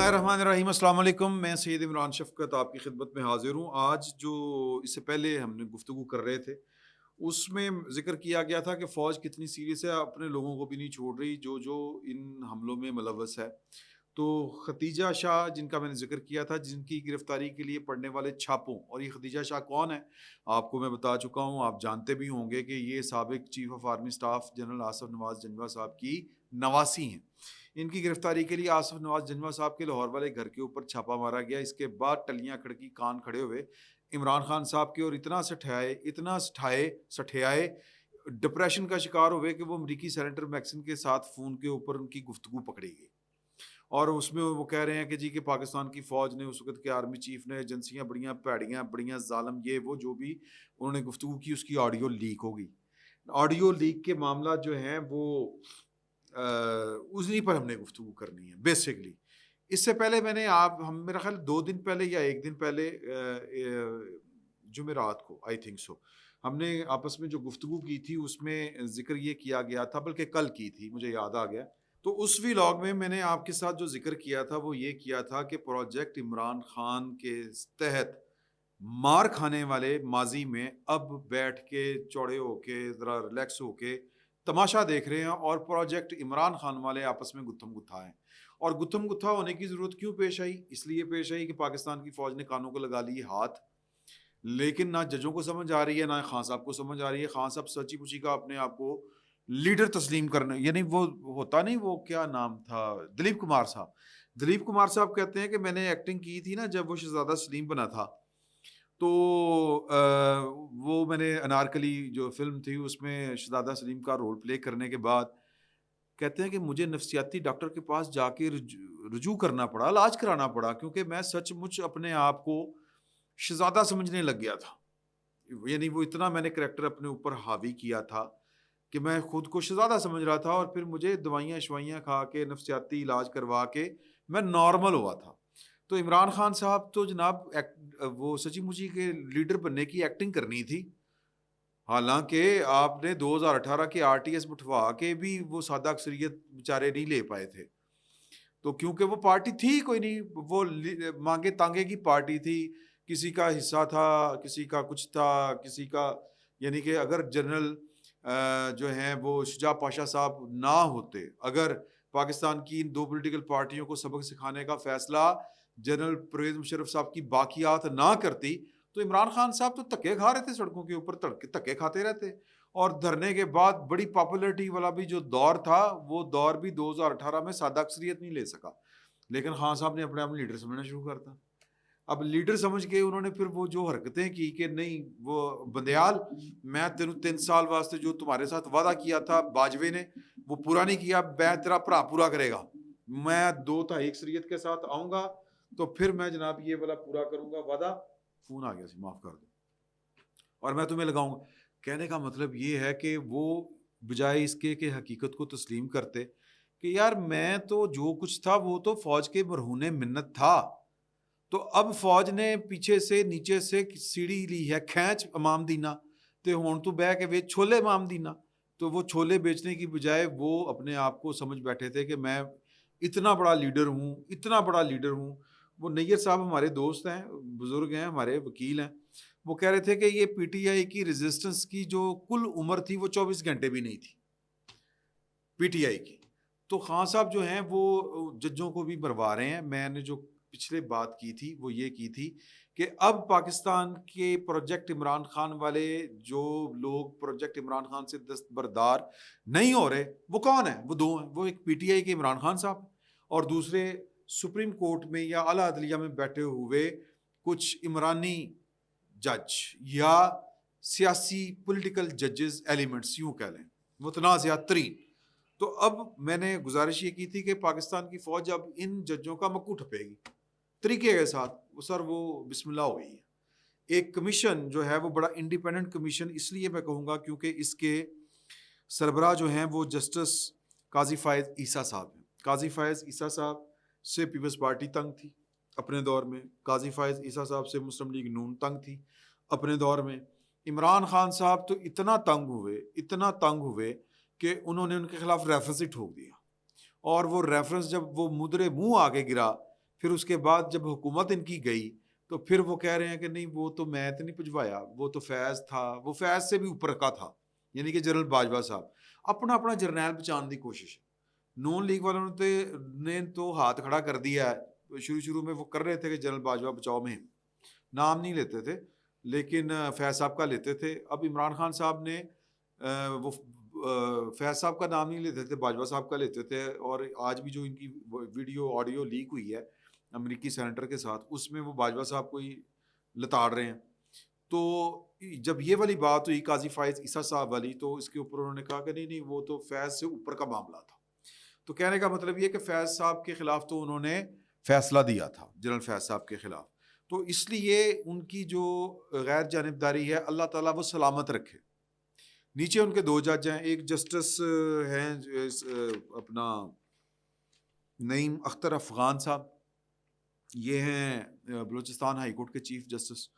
الرحمن الرحیم، السلام علیکم۔ میں سید عمران شفقت آپ کی خدمت میں حاضر ہوں۔ آج جو اس سے پہلے ہم نے گفتگو کر رہے تھے اس میں ذکر کیا گیا تھا کہ فوج کتنی سیریس ہے، اپنے لوگوں کو بھی نہیں چھوڑ رہی جو ان حملوں میں ملوث ہے۔ تو ختیجہ شاہ جن کا میں نے ذکر کیا تھا، جن کی گرفتاری کے لیے پڑنے والے چھاپوں، اور یہ ختیجہ شاہ کون ہے آپ کو میں بتا چکا ہوں، آپ جانتے بھی ہوں گے کہ یہ سابق chief of army staff general Asif Nawaz Janjua صاحب کی نواسی ہیں۔ ان کی گرفتاری کے لیے آصف نواز جنگوا صاحب کے لاہور والے گھر کے اوپر چھاپا مارا گیا۔ اس کے بعد ٹلیاں کھڑکی کان کھڑے ہوئے عمران خان صاحب کے، اور اتنا سٹھیائے ڈپریشن کا شکار ہوئے کہ وہ امریکی سینیٹر میکسن کے ساتھ فون کے اوپر ان کی گفتگو پکڑی گئی، اور اس میں وہ کہہ رہے ہیں کہ جی کہ پاکستان کی فوج نے، اس وقت کے آرمی چیف نے، ایجنسیاں بڑیاں پیڑیاں، بڑیاں ظالم، یہ وہ جو بھی انہوں نے گفتگو کی اس کی آڈیو لیک ہوگی۔ آڈیو لیک کے معاملات جو ہیں وہ اسی پر ہم نے گفتگو کرنی ہے بیسکلی۔ اس سے پہلے میں نے ہم میرا خیال 2 دن پہلے یا 1 دن پہلے جمعرات کو آئی تھنک سو ہم نے آپس میں جو گفتگو کی تھی اس میں ذکر یہ کیا گیا تھا، بلکہ کل کی تھی، مجھے یاد آ گیا۔ تو اس ویلاگ میں نے آپ کے ساتھ جو ذکر کیا تھا وہ یہ کیا تھا کہ پروجیکٹ عمران خان کے تحت مار کھانے والے ماضی میں اب بیٹھ کے چوڑے ہو کے ذرا ریلیکس ہو کے تماشا دیکھ رہے ہیں، اور پروجیکٹ عمران خان والے آپس میں گتھم گتھا ہیں۔ اور گتھم گتھا ہونے کی ضرورت کیوں پیش آئی؟ اس لیے پیش آئی کہ پاکستان کی فوج نے کانوں کو لگا لیے ہاتھ، لیکن نہ ججوں کو سمجھ آ رہی ہے، نہ خان صاحب کو سمجھ آ رہی ہے۔ خان صاحب سچی پچی کا اپنے آپ کو لیڈر تسلیم کرنے، یعنی وہ ہوتا نہیں، وہ کیا نام تھا، دلیپ کمار صاحب کہتے ہیں کہ میں نے ایکٹنگ کی تھی نا جب وہ شہزادہ سلیم بنا تھا، تو وہ میں نے انارکلی جو فلم تھی اس میں شہزادہ سلیم کا رول پلے کرنے کے بعد کہتے ہیں کہ مجھے نفسیاتی ڈاکٹر کے پاس جا کے رجوع کرنا پڑا، علاج کرانا پڑا، کیونکہ میں سچ مچ اپنے آپ کو شہزادہ سمجھنے لگ گیا تھا۔ یعنی وہ اتنا میں نے کریکٹر اپنے اوپر حاوی کیا تھا کہ میں خود کو شہزادہ سمجھ رہا تھا، اور پھر مجھے دوائیاں شوائیاں کھا کے نفسیاتی علاج کروا کے میں نارمل ہوا تھا۔ تو عمران خان صاحب تو جناب وہ سچی مچی کے لیڈر بننے کی ایکٹنگ کرنی تھی، حالانکہ آپ نے 2018 کے RTS بٹھوا کے بھی وہ سادہ اکثریت بیچارے نہیں لے پائے تھے، تو کیونکہ وہ پارٹی تھی کوئی نہیں، وہ مانگے تانگے کی پارٹی تھی، کسی کا حصہ تھا، کسی کا کچھ تھا، کسی کا، یعنی کہ اگر جنرل جو ہیں وہ شجاع پاشا صاحب نہ ہوتے، اگر پاکستان کی ان 2 پولیٹیکل پارٹیوں کو سبق سکھانے کا فیصلہ جنرل پرویز مشرف صاحب کی باقیات نہ کرتی، تو عمران خان صاحب تو دھکے کھا رہے تھے، سڑکوں کے اوپر دھکے کھاتے رہتے، اور دھرنے کے بعد بڑی پاپولرٹی والا بھی جو دور تھا وہ دور بھی 2018 میں سادہ اکثریت نہیں لے سکا، لیکن خان صاحب نے اپنے آپ لیڈر سمجھنا شروع کرتا۔ اب لیڈر سمجھ کے انہوں نے پھر وہ جو حرکتیں کی کہ نہیں وہ بندیال، میں 3 سال واسطے جو تمہارے ساتھ وعدہ کیا تھا باجوے نے وہ پورا نہیں کیا، میں تیرا بھرا پورا کرے گا، میں 2 اکثریت کے ساتھ آؤں گا تو پھر میں جناب یہ والا پورا کروں گا وعدہ۔ فون آ گیا سی، معاف کر دو، اور میں تمہیں لگاؤں گا۔ کہنے کا مطلب یہ ہے کہ وہ بجائے اس کے کہ حقیقت کو تسلیم کرتے کہ یار میں تو جو کچھ تھا وہ تو فوج کے مرہون منت تھا، تو اب فوج نے پیچھے سے نیچے سے سیڑھی لی ہے کھینچ امام دینا، تے ہون تو بہ کے بیچ چھولے امام دینا، تو وہ چھولے بیچنے کی بجائے وہ اپنے آپ کو سمجھ بیٹھے تھے کہ میں اتنا بڑا لیڈر ہوں۔ وہ نیئر صاحب ہمارے دوست ہیں، بزرگ ہیں، ہمارے وکیل ہیں، وہ کہہ رہے تھے کہ یہ PTI کی ریزسٹنس کی جو کل عمر تھی وہ 24 گھنٹے بھی نہیں تھی PTI کی۔ تو خان صاحب جو ہیں وہ ججوں کو بھی مروا رہے ہیں۔ میں نے جو پچھلے بات کی تھی وہ یہ کی تھی کہ اب پاکستان کے پروجیکٹ عمران خان والے جو لوگ پروجیکٹ عمران خان سے دستبردار نہیں ہو رہے وہ کون ہیں؟ وہ 2 ہیں، وہ ایک PTI کے عمران خان صاحب اور دوسرے سپریم کورٹ میں یا اعلیٰ عدلیہ میں بیٹھے ہوئے کچھ عمرانی جج یا سیاسی پولیٹیکل ججز ایلیمنٹس، یوں کہہ لیں متنازعہ ترین۔ تو اب میں نے گزارش یہ کی تھی کہ پاکستان کی فوج اب ان ججوں کا مکو ٹھپے گی طریقے کے ساتھ، سر وہ بسم اللہ ہو گئی ہے۔ ایک کمیشن جو ہے وہ بڑا انڈیپینڈنٹ کمیشن اس لیے میں کہوں گا کیونکہ اس کے سربراہ جو ہیں وہ جسٹس قاضی فائز عیسیٰ صاحب ہیں۔ قاضی فائز عیسیٰ صاحب سے پیپلز پارٹی تنگ تھی اپنے دور میں، قاضی فائز عیسیٰ صاحب سے مسلم لیگ نون تنگ تھی اپنے دور میں۔ عمران خان صاحب تو اتنا تنگ ہوئے کہ انہوں نے ان کے خلاف ریفرنس ہی ٹھوک دیا، اور وہ ریفرنس جب وہ مدرے منہ آگے گرا پھر اس کے بعد جب حکومت ان کی گئی تو پھر وہ کہہ رہے ہیں کہ نہیں وہ تو میں تو نہیں بھجوایا، وہ تو فیض تھا، وہ فیض سے بھی اوپر کا تھا، یعنی کہ جنرل باجوہ صاحب اپنا اپنا جرنیل بچانے کی کوشش ہے۔ نون لیگ والوں نے تو ہاتھ کھڑا کر دیا ہے، شروع میں وہ کر رہے تھے کہ جنرل باجوہ بچاؤ میں نام نہیں لیتے تھے لیکن فیض صاحب کا لیتے تھے۔ اب عمران خان صاحب نے وہ فیض صاحب کا نام نہیں لیتے تھے، باجوہ صاحب کا لیتے تھے، اور آج بھی جو ان کی ویڈیو آڈیو لیک ہوئی ہے امریکی سینیٹر کے ساتھ، اس میں وہ باجوہ صاحب کو ہی لتاڑ رہے ہیں۔ تو جب یہ والی بات ہوئی قاضی فائز عیسیٰ صاحب والی، تو اس کے اوپر انہوں نے کہا کہ نہیں وہ تو فیض سے اوپر کا معاملہ تھا۔ تو کہنے کا مطلب یہ کہ فیض صاحب کے خلاف تو انہوں نے فیصلہ دیا تھا، جنرل فیض صاحب کے خلاف، تو اس لیے ان کی جو غیر جانبداری ہے اللہ تعالیٰ وہ سلامت رکھے۔ نیچے ان کے دو جج ہیں، ایک جسٹس ہیں اپنا نعیم اختر افغان صاحب، یہ ہیں بلوچستان ہائی کورٹ کے چیف جسٹس،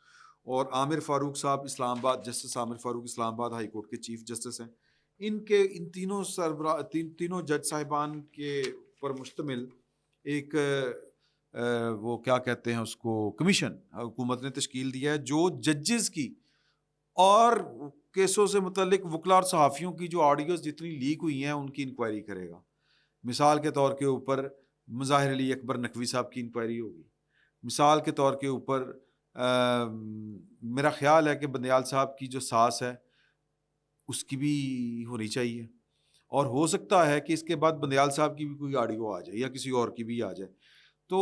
اور عامر فاروق صاحب اسلام آباد، جسٹس عامر فاروق اسلام آباد ہائی کورٹ کے چیف جسٹس ہیں۔ ان تینوں سربراہ تینوں جج صاحبان کے پر مشتمل ایک وہ کیا کہتے ہیں اس کو کمیشن حکومت نے تشکیل دیا ہے جو ججز کی اور کیسوں سے متعلق وکلا اور صحافیوں کی جو آڈیوز جتنی لیک ہوئی ہیں ان کی انکوائری کرے گا۔ مثال کے طور کے اوپر مظاہر علی اکبر نقوی صاحب کی انکوائری ہوگی، مثال کے طور کے اوپر میرا خیال ہے کہ بندیال صاحب کی جو ساس ہے اس کی بھی ہونی چاہیے، اور ہو سکتا ہے کہ اس کے بعد بندیال صاحب کی بھی کوئی آڈیو آ جائے یا کسی اور کی بھی آ جائے۔ تو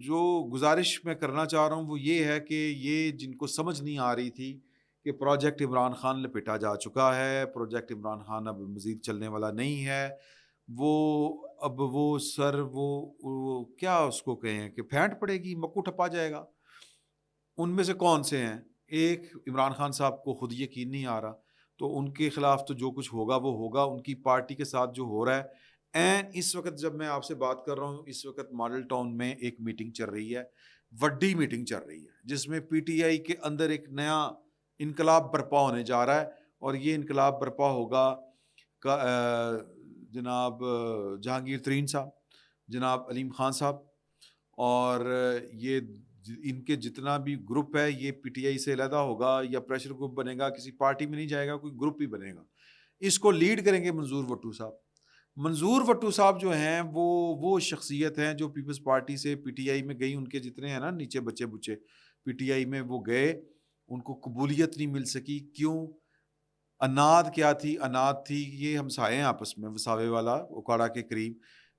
جو گزارش میں کرنا چاہ رہا ہوں وہ یہ ہے کہ یہ جن کو سمجھ نہیں آ رہی تھی کہ پروجیکٹ عمران خان لپیٹا جا چکا ہے، پروجیکٹ عمران خان اب مزید چلنے والا نہیں ہے، وہ اب وہ کیا اس کو کہیں کہ پھینٹ پڑے گی، مکو ٹھپا جائے گا۔ ان میں سے کون سے ہیں؟ ایک عمران خان صاحب کو خود یقین نہیں آ رہا، تو ان کے خلاف تو جو کچھ ہوگا وہ ہوگا۔ ان کی پارٹی کے ساتھ جو ہو رہا ہے، اس وقت جب میں آپ سے بات کر رہا ہوں اس وقت ماڈل ٹاؤن میں ایک میٹنگ چل رہی ہے، وڈی میٹنگ چل رہی ہے، جس میں پی ٹی آئی کے اندر ایک نیا انقلاب برپا ہونے جا رہا ہے، اور یہ انقلاب برپا ہوگا جناب جہانگیر ترین صاحب، جناب علیم خان صاحب، اور یہ ان کے جتنا بھی گروپ ہے یہ پی ٹی آئی سے علیحدہ ہوگا یا پریشر گروپ بنے گا، کسی پارٹی میں نہیں جائے گا، کوئی گروپ ہی بنے گا۔ اس کو لیڈ کریں گے منظور وٹو صاحب۔ منظور وٹو صاحب جو ہیں وہ شخصیت ہیں جو پیپلز پارٹی سے پی ٹی آئی میں گئی، ان کے جتنے ہیں نا نیچے بچے بچے پی ٹی آئی میں وہ گئے، ان کو قبولیت نہیں مل سکی۔ کیوں؟ اناد کیا تھی؟ اناد تھی یہ ہمسائے ہیں آپس میں، وساوے والا اوکاڑا کے قریب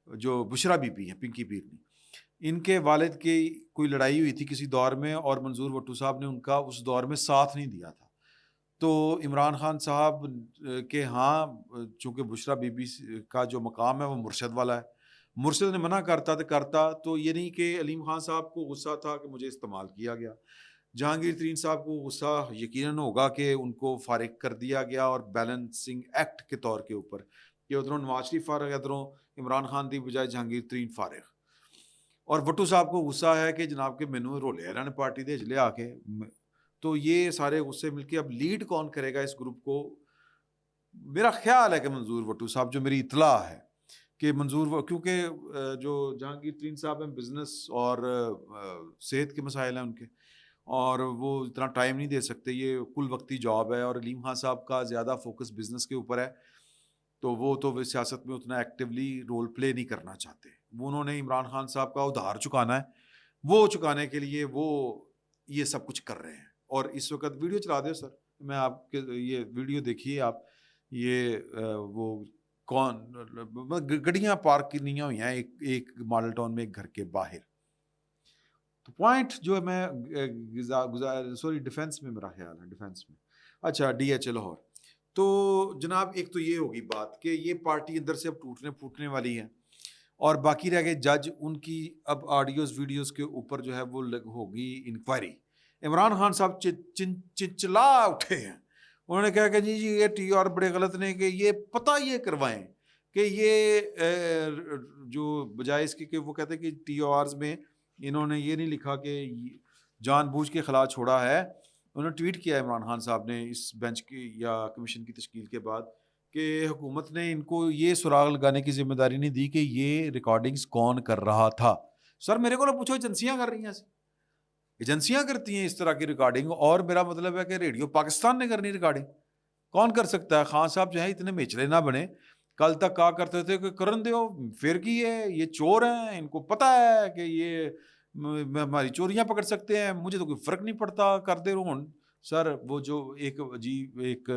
جو بشرا بی بی ہیں، پنکی پیرنی، ان کے والد کی کوئی لڑائی ہوئی تھی کسی دور میں، اور منظور وٹو صاحب نے ان کا اس دور میں ساتھ نہیں دیا تھا۔ تو عمران خان صاحب کے ہاں چونکہ بشرا بی بی کا جو مقام ہے وہ مرشد والا ہے، مرشد نے منع کرتا تو یہ نہیں کہ علیم خان صاحب کو غصہ تھا کہ مجھے استعمال کیا گیا، جہانگیر ترین صاحب کو غصہ یقیناً ہوگا کہ ان کو فارغ کر دیا گیا، اور بیلنسنگ ایکٹ کے طور کے اوپر کہ ادھروں نواز شریف فارغ ہے، ادھروں عمران خان دی بجائے جہانگیر ترین فارغ، اور وٹو صاحب کو غصہ ہے کہ جناب کے مینو رولے انہوں نے پارٹی دے جلے آ کے، تو یہ سارے غصے مل کے اب لیڈ کون کرے گا اس گروپ کو؟ میرا خیال ہے کہ منظور وٹو صاحب، جو میری اطلاع ہے کہ کیونکہ جو جہانگیر ترین صاحب ہیں بزنس اور صحت کے مسائل ہیں ان کے، اور وہ اتنا ٹائم نہیں دے سکتے، یہ کل وقتی جاب ہے، اور علیم خان صاحب کا زیادہ فوکس بزنس کے اوپر ہے، تو وہ تو سیاست میں اتنا ایکٹیولی رول پلے نہیں کرنا چاہتے۔ وہ انہوں نے عمران خان صاحب کا ادھار چکانا ہے، وہ چکانے کے لیے وہ یہ سب کچھ کر رہے ہیں۔ اور اس وقت ویڈیو چلا دیں سر، میں آپ کے یہ ویڈیو دیکھیے آپ، یہ وہ کون گڑیاں پارک کرنی ہوئی ہیں ایک ماڈل ٹاؤن میں ایک گھر کے باہر۔ تو پوائنٹ جو ہے میں ڈیفینس میں، میرا خیال ہے ڈیفینس میں، اچھا ڈی ایچ اے لاہور، تو جناب ایک تو یہ ہوگی بات کہ یہ پارٹی اندر سے اب پھوٹنے والی ہے، اور باقی رہ گئے جج، ان کی اب آڈیوز ویڈیوز کے اوپر جو ہے وہ ہوگی انکوائری۔ عمران خان صاحب چنچلا اٹھے ہیں، انہوں نے کہا کہ جی یہ ٹی آر بڑے غلط نے، کہ یہ پتہ یہ کروائیں کہ یہ جو بجائے اس کے کہ وہ کہتے ہیں کہ ٹی آرز میں انہوں نے یہ نہیں لکھا کہ جان بوجھ کے خلا چھوڑا ہے، انہوں نے ٹویٹ کیا عمران خان صاحب نے اس بینچ کی یا کمیشن کی تشکیل کے بعد کہ حکومت نے ان کو یہ سراغ لگانے کی ذمہ داری نہیں دی کہ یہ ریکارڈنگز کون کر رہا تھا، سر میرے کو پوچھو ایجنسیاں کر رہی ہیں ایسے، ایجنسیاں کرتی ہیں اس طرح کی ریکارڈنگ، اور میرا مطلب ہے کہ ریڈیو پاکستان نے کرنی ریکارڈنگ، کون کر سکتا ہے؟ خان صاحب جو ہے اتنے میچلے نہ بنے، کل تک کہا کرتے تھے کہ کرن دیو پھر کی ہے، یہ چور ہیں، ان کو پتہ ہے کہ یہ ہماری چوریاں پکڑ سکتے ہیں، مجھے تو کوئی فرق نہیں پڑتا، کر دے رہو ہوں۔ سر وہ جو ایک عجیب ایک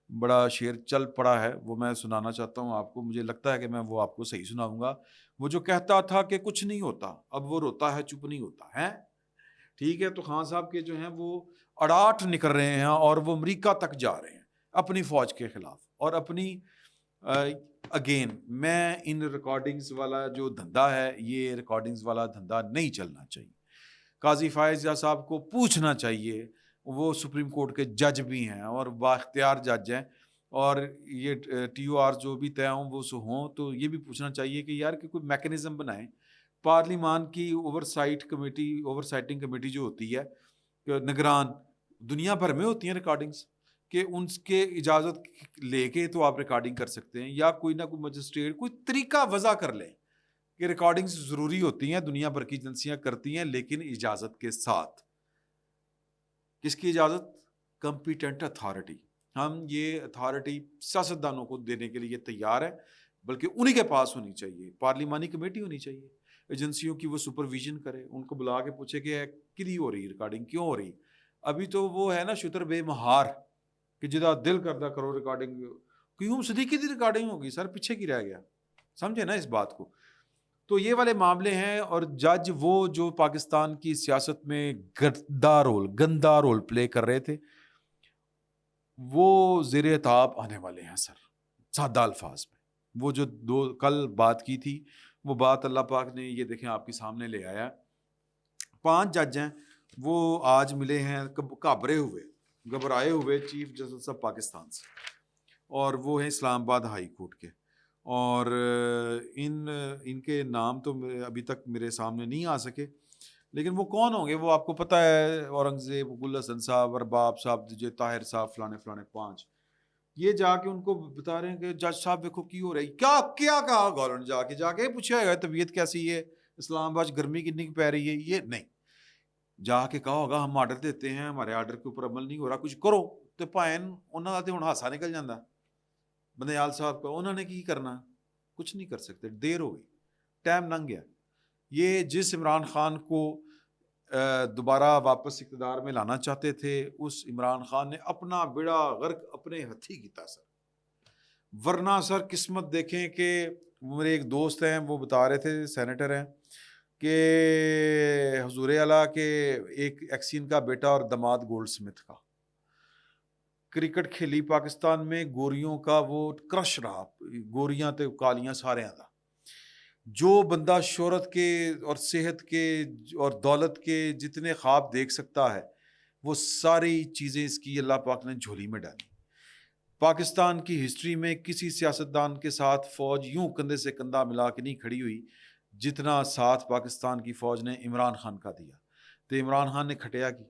بڑا شعر چل پڑا ہے وہ میں سنانا چاہتا ہوں آپ کو، مجھے لگتا ہے کہ میں وہ آپ کو صحیح سناؤں گا۔ وہ جو کہتا تھا کہ کچھ نہیں ہوتا، اب وہ روتا ہے چپ نہیں ہوتا ہے، ٹھیک ہے؟ تو خان صاحب کے جو ہیں وہ اڑاٹ نکل رہے ہیں اور وہ امریکہ تک جا رہے ہیں اپنی فوج کے خلاف، اور اپنی اگین میں ان ریکارڈنگز والا جو دھندا ہے، یہ ریکارڈنگز والا دھندا نہیں چلنا چاہیے۔ قاضی فائز صاحب کو پوچھنا چاہیے، وہ سپریم کورٹ کے جج بھی ہیں اور بااختیار جج ہیں، اور یہ ٹی او آر جو بھی طے ہوں وہ ہوں، تو یہ بھی پوچھنا چاہیے کہ یار کہ کوئی میکینزم بنائیں۔ پارلیمان کی اوور سائٹنگ کمیٹی جو ہوتی ہے، نگران دنیا بھر میں ہوتی ہیں ریکارڈنگز، کہ ان کے اجازت لے کے تو آپ ریکارڈنگ کر سکتے ہیں، یا کوئی نہ کوئی مجسٹریٹ کوئی طریقہ وضع کر لیں کہ ریکارڈنگز ضروری ہوتی ہیں، دنیا بھر کی ایجنسیاں کرتی ہیں لیکن اجازت کے ساتھ۔ کس کی اجازت؟ Competent authority. ہم یہ اتھارٹی سیاستدانوں کو دینے کے لیے تیار ہے، بلکہ انہی کے پاس ہونی چاہیے، پارلیمانی کمیٹی ہونی چاہیے، ایجنسیوں کی وہ سپرویژن کرے، ان کو بلا کے پوچھے کہ کدی ہو رہی ریکارڈنگ، کیوں ہو رہی؟ ابھی تو وہ ہے نا شتر بے مہار کہ جدا دل کردہ کرو ریکارڈنگ، کیوں صدیقی دی ریکارڈنگ ہوگی سر، پیچھے کی رہ گیا، سمجھے نا اس بات کو؟ تو یہ والے معاملے ہیں، اور جج وہ جو پاکستان کی سیاست میں گندا رول پلے کر رہے تھے، وہ زیر عتاب آنے والے ہیں سر، سادہ الفاظ میں۔ وہ جو کل بات کی تھی، وہ بات اللہ پاک نے یہ دیکھیں آپ کے سامنے لے آیا۔ 5 جج ہیں، وہ آج ملے ہیں گھبرائے ہوئے چیف جسٹس آف پاکستان سے، اور وہ ہیں اسلام آباد ہائی کورٹ کے، اور ان کے نام تو ابھی تک میرے سامنے نہیں آ سکے، لیکن وہ کون ہوں گے وہ آپ کو پتہ ہے، اورنگزیب، گل حسن صاحب، ارباب صاحب، طاہر صاحب، فلانے 5 یہ جا کے ان کو بتا رہے ہیں کہ جج صاحب دیکھو کی ہو رہی، کیا کہا گورنمنٹ جا کے پوچھا ہے طبیعت کیسی ہے، اسلام آباد گرمی کتنی پی رہی ہے، یہ نہیں جا کے کہا ہوگا ہم آرڈر دیتے ہیں، ہمارے آرڈر کے اوپر عمل نہیں ہو رہا، کچھ کرو، تو پائن انہوں نے ہوں ہاسا نکل جاتا بندیال صاحب کا، انہوں نے کی کرنا، کچھ نہیں کر سکتے، دیر ہو گئی، ٹائم لنگ گیا۔ یہ جس عمران خان کو دوبارہ واپس اقتدار میں لانا چاہتے تھے، اس عمران خان نے اپنا بیڑا غرق اپنے ہتھی کیتا سر، ورنہ سر قسمت دیکھیں کہ میرے ایک دوست ہیں وہ بتا رہے تھے، سینیٹر ہیں، کہ حضور اعلیٰ کے ایک ایکسین کا بیٹا اور دماد گولڈ سمتھ کا کرکٹ کھیلی پاکستان میں، گوریوں کا وہ کرش رہا، گوریاں تے کالیاں سارے آدھا، جو بندہ شہرت کے اور صحت کے اور دولت کے جتنے خواب دیکھ سکتا ہے، وہ ساری چیزیں اس کی اللہ پاک نے جھولی میں ڈالی۔ پاکستان کی ہسٹری میں کسی سیاستدان کے ساتھ فوج یوں کندھے سے کندھا ملا کے نہیں کھڑی ہوئی جتنا ساتھ پاکستان کی فوج نے عمران خان کا دیا۔ تو عمران خان نے کھٹیا کی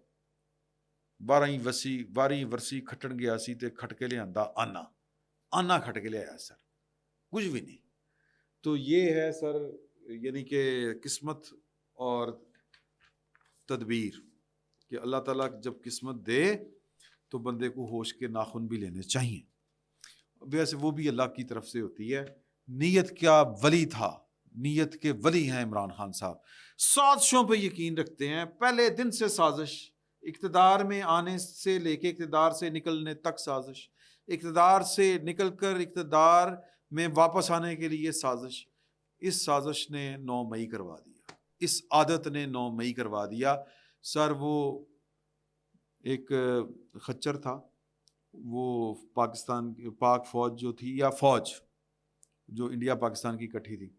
12 ورسی کھٹن گیا سی تے کھٹ کے لے آندا آنا کھٹ کے لے آیا سر، کچھ بھی نہیں۔ تو یہ ہے سر، یعنی کہ قسمت اور تدبیر، کہ اللہ تعالیٰ جب قسمت دے تو بندے کو ہوش کے ناخن بھی لینے چاہیے، ویسے وہ بھی اللہ کی طرف سے ہوتی ہے۔ نیت کیا ولی تھا، نیت کے ولی ہیں عمران خان صاحب، سازشوں پہ یقین رکھتے ہیں، پہلے دن سے سازش، اقتدار میں آنے سے لے کے اقتدار سے نکلنے تک سازش، اقتدار سے نکل کر اقتدار میں واپس آنے کے لیے سازش۔ اس سازش نے 9 مئی کروا دیا، اس عادت نے 9 مئی کروا دیا سر۔ وہ ایک خچر تھا، وہ پاکستان پاک فوج جو تھی، یا فوج جو انڈیا پاکستان کی کٹھی تھی،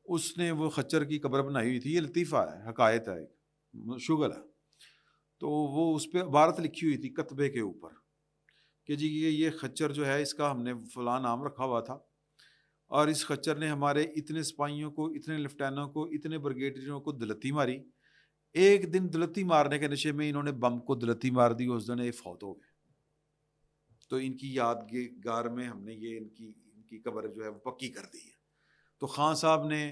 اس نے وہ خچر کی قبر بنائی ہوئی تھی، یہ لطیفہ ہے، حکایت ہے، ایک شغل ہے، تو وہ اس پہ عبارت لکھی ہوئی تھی کتبے کے اوپر کہ جی یہ خچر جو ہے اس کا ہم نے فلاں نام رکھا ہوا تھا، اور اس خچر نے ہمارے اتنے سپاہیوں کو، اتنے لیفٹینوں کو، اتنے بریگیڈیئروں کو دلتی ماری، ایک دن دلتی مارنے کے نشے میں انہوں نے بم کو دلتی مار دی، اس دن یہ فوت ہو گئے۔ تو ان کی یادگار میں ہم نے یہ ان کی قبر جو ہے وہ پکی کر دی ہے۔ تو خان صاحب نے